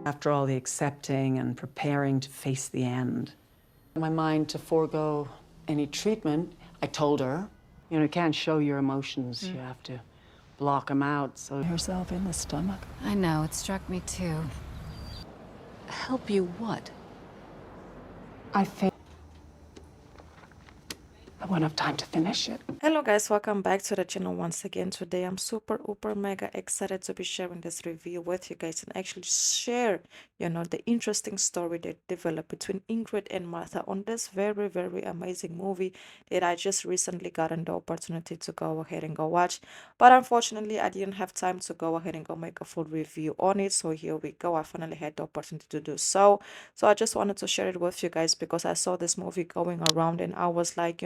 After all the accepting and preparing to face the end, in my mind to forego any treatment, I told her, you can't show your emotions. You have to block them out. So herself in the stomach. I know, it struck me too. Help you what? I think I won't have time to finish it. Hello guys, welcome back to the channel once again. Today I'm super mega excited to be sharing this review with you guys and actually share the interesting story that developed between Ingrid and Martha on this very amazing movie that I just recently gotten the opportunity to go ahead and go watch, but unfortunately I didn't have time to go ahead and go make a full review on it. So here we go, I finally had the opportunity to do so. So I just wanted to share it with you guys because I saw this movie going around and I was like,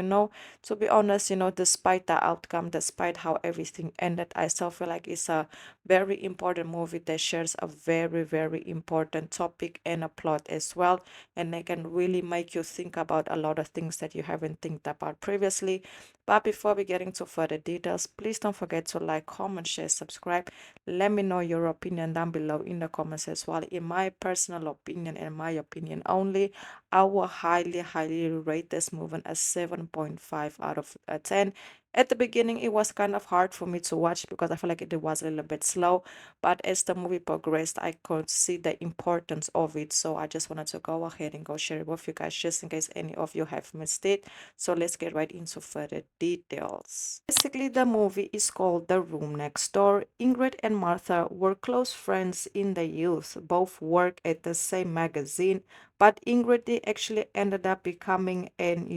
to be honest, despite the outcome, despite how everything ended, I still feel like it's a very important movie that shares a very important topic and a plot as well. And they can really make you think about a lot of things that you haven't think about previously. But before we get into further details, please don't forget to like, comment, share, subscribe. Let me know your opinion down below in the comments as well. In my personal opinion and my opinion only, I will highly rate this movie a 7.5 out of 10. At the beginning, it was kind of hard for me to watch because I feel like it was a little bit slow. But as the movie progressed, I could see the importance of it. So I just wanted to go ahead and go share it with you guys just in case any of you have missed it. So let's get right into further details. Basically, the movie is called The Room Next Door. Ingrid and Martha were close friends in the youth. Both work at the same magazine. But Ingrid they actually ended up becoming an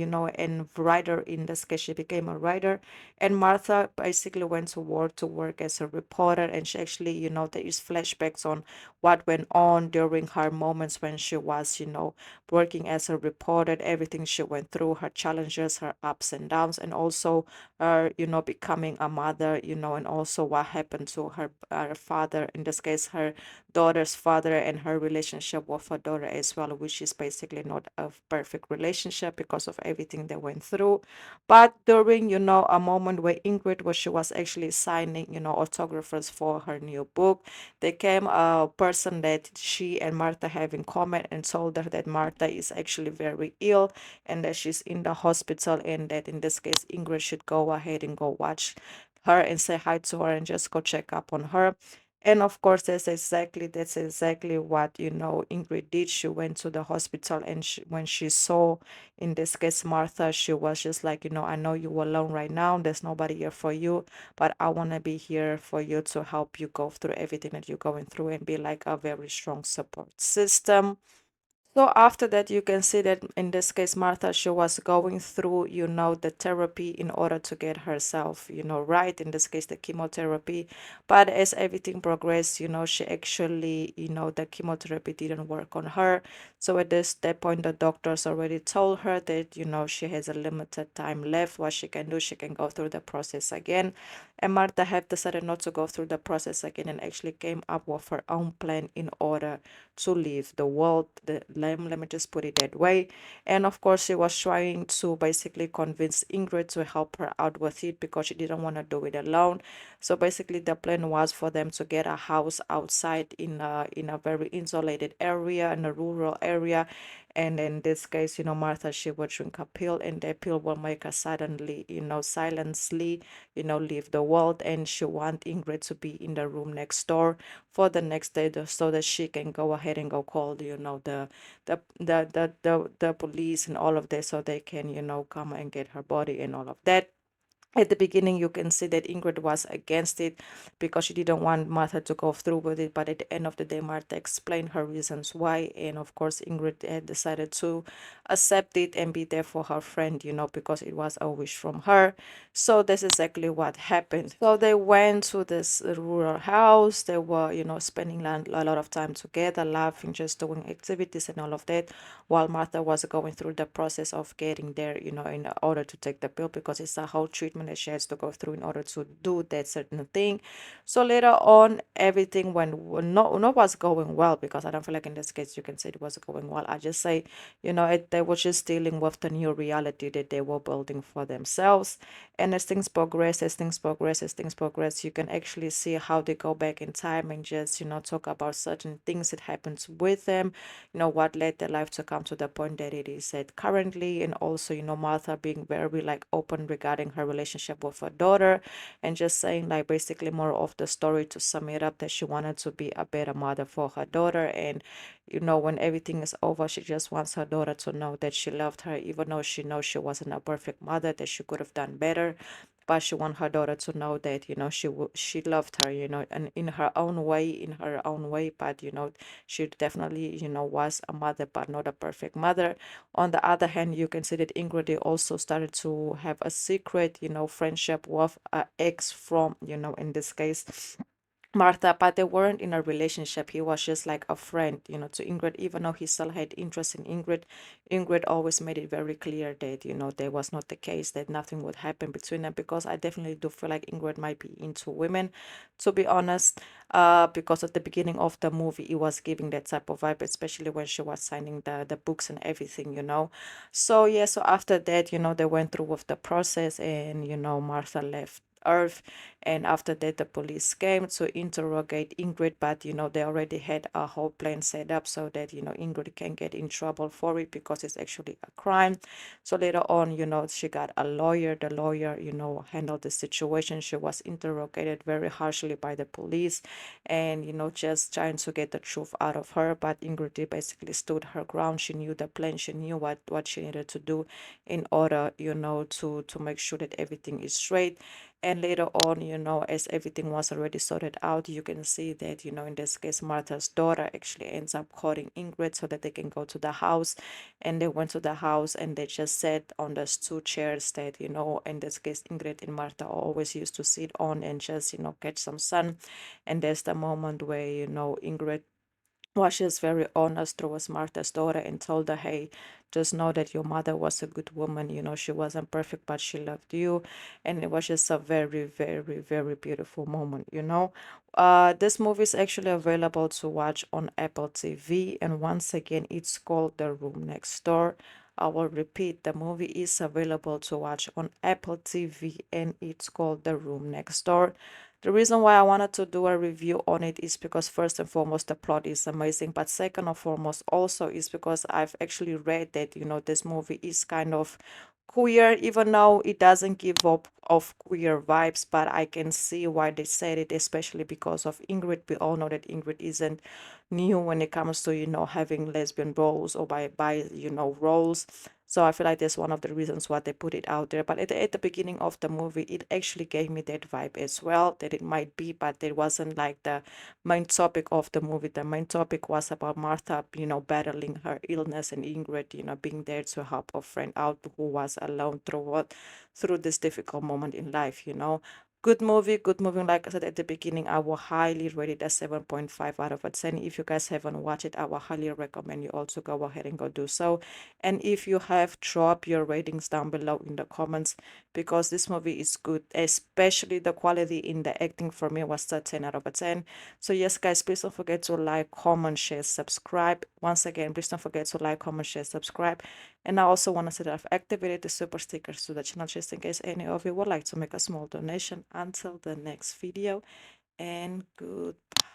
writer. In this case, she became a writer, and Martha basically went to work as a reporter. And she actually, there is flashbacks on what went on during her moments when she was, working as a reporter, everything she went through, her challenges, her ups and downs, and also her, becoming a mother, and also what happened to her father, in this case, her daughter's father, and her relationship with her daughter as well, which is basically not a perfect relationship because of everything they went through. But during, a moment where Ingrid was she was actually signing, autographers for her new book, there came a person that she and Martha have in common and told her that Martha is actually very ill and that she's in the hospital, and that in this case Ingrid should go ahead and go watch her and say hi to her and just go check up on her. And of course, that's exactly what Ingrid did. She went to the hospital, and when she saw, in this case, Martha, she was just like, I know you're alone right now. There's nobody here for you, but I want to be here for you to help you go through everything that you're going through and be like a very strong support system. So after that, you can see that in this case, Martha, she was going through, the therapy in order to get herself, right. In this case, the chemotherapy. But as everything progressed, she actually, the chemotherapy didn't work on her. So at that point, the doctors already told her that, she has a limited time left. What she can do, she can go through the process again. And Martha had decided not to go through the process again and actually came up with her own plan in order to leave the world. Let me just put it that way. And of course, she was trying to basically convince Ingrid to help her out with it because she didn't want to do it alone. So basically, the plan was for them to get a house outside in a very insulated area, in a rural area. And in this case, Martha, she would drink a pill, and that pill will make her suddenly, silently, leave the world. And she want Ingrid to be in the room next door for the next day, so that she can go ahead and go call, the police and all of this, so they can, come and get her body and all of that. At the beginning, you can see that Ingrid was against it because she didn't want Martha to go through with it. But at the end of the day, Martha explained her reasons why. And of course, Ingrid had decided to accept it and be there for her friend, because it was a wish from her. So that's exactly what happened. So they went to this rural house. They were, spending a lot of time together, laughing, just doing activities and all of that, while Martha was going through the process of getting there, in order to take the pill, because it's a whole treatment treatment that she has to go through in order to do that certain thing. So later on, everything went not was going well, because I don't feel like in this case you can say it was going well. I just say, they were just dealing with the new reality that they were building for themselves. And as things progress, you can actually see how they go back in time and just, talk about certain things that happens with them, what led their life to come to the point that it is at currently. And also, Martha being very like open regarding her relationship with her daughter, and just saying like basically more of the story to sum it up, that she wanted to be a better mother for her daughter. And when everything is over, she just wants her daughter to know that she loved her, even though she knows she wasn't a perfect mother, that she could have done better. But she wants her daughter to know that, she loved her, and in her own way. But, she definitely, was a mother, but not a perfect mother. On the other hand, you can see that Ingrid also started to have a secret, friendship with an ex from, in this case, Martha, but they weren't in a relationship. He was just like a friend, to Ingrid. Even though he still had interest in Ingrid, Ingrid always made it very clear that, there was not the case, that nothing would happen between them, because I definitely do feel like Ingrid might be into women, to be honest. Because at the beginning of the movie, it was giving that type of vibe, especially when she was signing the books and everything, So yeah, so after that, they went through with the process, and, Martha left Earth. And after that, the police came to interrogate Ingrid, but they already had a whole plan set up so that Ingrid can get in trouble for it, because it's actually a crime. So later on, she got a lawyer. The lawyer, handled the situation. She was interrogated very harshly by the police, and just trying to get the truth out of her. But Ingrid basically stood her ground. She knew the plan. She knew what she needed to do in order, to make sure that everything is straight. And later on, as everything was already sorted out, you can see that, in this case, Martha's daughter actually ends up calling Ingrid so that they can go to the house. And they went to the house, and they just sat on those two chairs that, in this case, Ingrid and Martha always used to sit on, and just, catch some sun. And there's the moment where, Ingrid was just very honest towards Martha's daughter, and told her, hey, just know that your mother was a good woman. She wasn't perfect, but she loved you. And it was just a very, very, very beautiful moment. This movie is actually available to watch on Apple TV. And once again, it's called The Room Next Door. I will repeat, the movie is available to watch on Apple TV, and it's called The Room Next Door. The reason why I wanted to do a review on it is because, first and foremost, the plot is amazing, but second and foremost also is because I've actually read that, this movie is kind of queer, even though it doesn't give up of queer vibes. But I can see why they said it, especially because of Ingrid. We all know that Ingrid isn't new when it comes to, having lesbian roles, or by roles. So I feel like that's one of the reasons why they put it out there. But at the beginning of the movie, it actually gave me that vibe as well, that it might be, but it wasn't like the main topic of the movie. The main topic was about Martha, battling her illness, and Ingrid, being there to help a friend out who was alone through this difficult moment in life. Good movie, good movie. Like I said at the beginning, I will highly rate it a 7.5 out of a 10. If you guys haven't watched it, I will highly recommend you also go ahead and go do so. And if you have, drop your ratings down below in the comments, because this movie is good, especially the quality in the acting for me was a 10 out of a 10. So yes, guys, please don't forget to like, comment, share, subscribe. Once again, please don't forget to like, comment, share, subscribe. And I also want to say that I've activated the super stickers to the channel, just in case any of you would like to make a small donation. Until the next video, and goodbye.